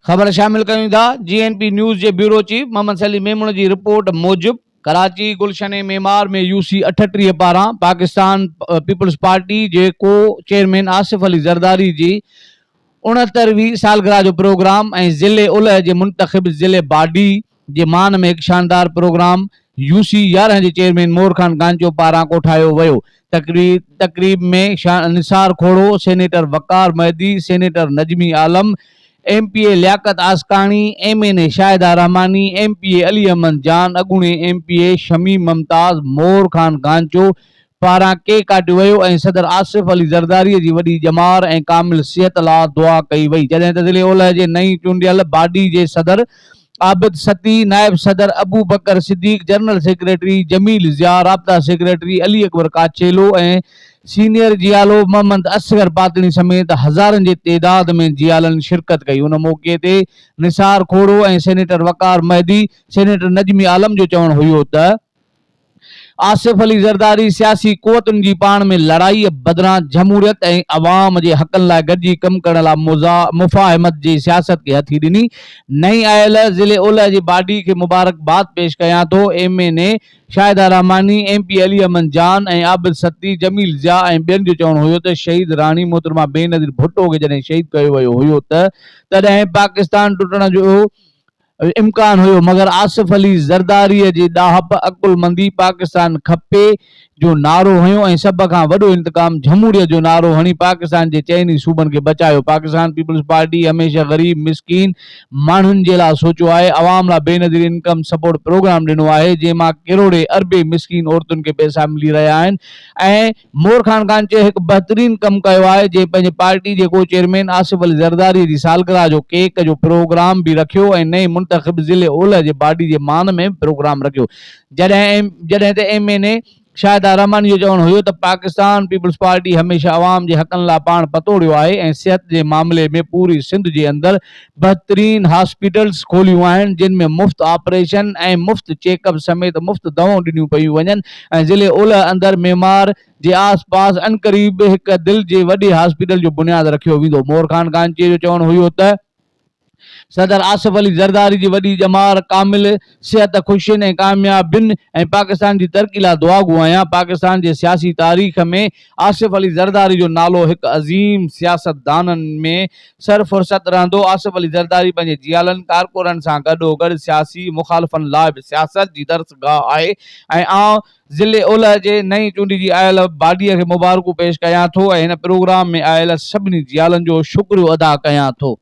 ख़बर शामिल कयूं था। GNP न्यूज़ जे ब्यूरो चीफ मोहम्मद सलीम मेमून जी रिपोर्ट मूजिब कराची गुलशन मेमार में UC 38 पारां पाकिस्तान पीपल्स पार्टी जे को चेयरमैन आसिफ अली ज़रदारी जी 69वीं सालगिरह जो प्रोग्राम ऐं ज़िले उलह जे मुंतखब ज़िले बाडी जे मान में एक शानदार प्रोग्राम UC 11 जे चेयरमैन मोर खान गांचो पारां कोठायो वियो। तकरीब में Nisar Khoro, senator Waqar Mahdi, senator Najmi Alam, MPA Liaquat Askani, MNA Shahida Rehmani, MPA Ali Ahmed Jan, अगूणे MPA शमीम मुमताज, मोर खान गांचो पारां केक काटियो वियो ऐं सदर आसिफ अली ज़रदारी जी वॾी ॼमार ऐं कामिल सिहत लाइ दुआ कई वई। जॾहिं त ज़िले ओलह जे नई चूंडियल बाडी जे सदर आबिद सती, नायब सदर अबू बकर सिद्दीक, जनरल सेक्रेटरी जमील ज़िया, राब्ता सेक्रेटरी अली अकबर काचेलो ऐं सीनियर जियालो मोहम्मद असगर पातनी समेत हज़ारनि जे तइदाद में जियालनि शिरकत कई। उन मौक़े ते निसार खोड़ो ऐं सेनेटर वकार महदी, सेनेटर नजमी आलम जो चवणु हुयो त आसिफ अली ज़रदारी सियासी क़ुवतुनि जी पाण में लड़ाई बदिरां जमहूरियत ऐं अवाम जे हक़नि लाइ गॾिजी कमु करण लाइ मुफ़ाहिमत जी सियासत खे हथी ॾिनी। नई आयल ज़िले ओलह जी बाडी खे मुबारकबाद पेश कयां थो। MNA शाहिदा रहमानी, MP अली अहमद जान ऐं आबिद सती, जमील ज़िया ऐं ॿियनि जो चवणु हुयो त शहीद राणी मोहतरमा बेनज़ीर भुट्टो खे जॾहिं शहीद कयो वियो हुयो त तॾहिं पाकिस्तान टुटण जो इम्कान हुयो, मगर आसिफ अली ज़रदारी जी ॾाहप, अकुलमंदी, पाकिस्तान खपे जो नारो हयो ऐं सभ खां वॾो इंतकाम जमहूरियत जो नारो हणी पाकिस्तान जे चइनी सूबनि खे बचायो। पाकिस्तान पीपल्स पार्टी हमेशह गरीब मिसकीन माण्हुनि जे लाइ सोचियो आहे, अवाम लाइ बेनज़ीर इनकम सपोर्ट प्रोग्राम ॾिनो आहे जंहिंमां किरोड़े अरबे मिसकीन औरतुनि खे पैसा मिली रहिया आहिनि ऐं मोर खान गांचे हिकु बहितरीन कमु कयो आहे जे पंहिंजे पार्टी जे को चेयरमैन आसिफ अली ज़रदारी जी सालगिरह जो केक जो प्रोग्राम बि रखियो ऐं नए मुंतखब ज़िले ओलह जे बाडी जे मान में प्रोग्राम रखियो। जॾहिं त MNA शाहिदा रहमानी जो चवणु हुयो त पाकिस्तान पीपल्स पार्टी हमेशह अवाम जे हक़नि लाइ पाण पतोड़ियो आहे ऐं सिहत जे मामले में पूरी सिंध जे अंदरि बहितरीन हॉस्पिटल्स खोलियूं आहिनि जिन में मुफ़्त ऑपरेशन ऐं मुफ़्त चेकअप समेत मुफ़्त दवाऊं ॾिनियूं पयूं वञनि ऐं ज़िले ओलह अंदरि मेमार जे आस पास अनक़रीब हिकु दिलि जे वॾे हॉस्पिटल जो बुनियादु रखियो वेंदो। मोर खान गांचे जो चवणु हुयो त सदर आसिफ अली ज़रदारी जी वॾी ॼमार, कामिल सिहत, ख़ुशियुनि ऐं कामयाबियुनि ऐं पाकिस्तान जी तरक़ी लाइ दुआगो आहियां। पाकिस्तान जे सियासी तारीख़ में आसिफ अली ज़रदारी जो नालो हिकु अज़ीम सियासतदाननि में सरफुरसत रहंदो। आसिफ अली ज़रदारी पंहिंजे जियालनि कारकुननि सां गॾोगॾु सियासी मुखालफ़नि लाइ बि सियासत जी दरसगाह आहे ऐं आउं ज़िले ओलह जे नई चूंडिजी आयल बाडीअ खे मुबारकूं पेश कयां थो ऐं हिन प्रोग्राम में आयल सभिनी जियालनि जो शुक्रियो अदा कयां थो।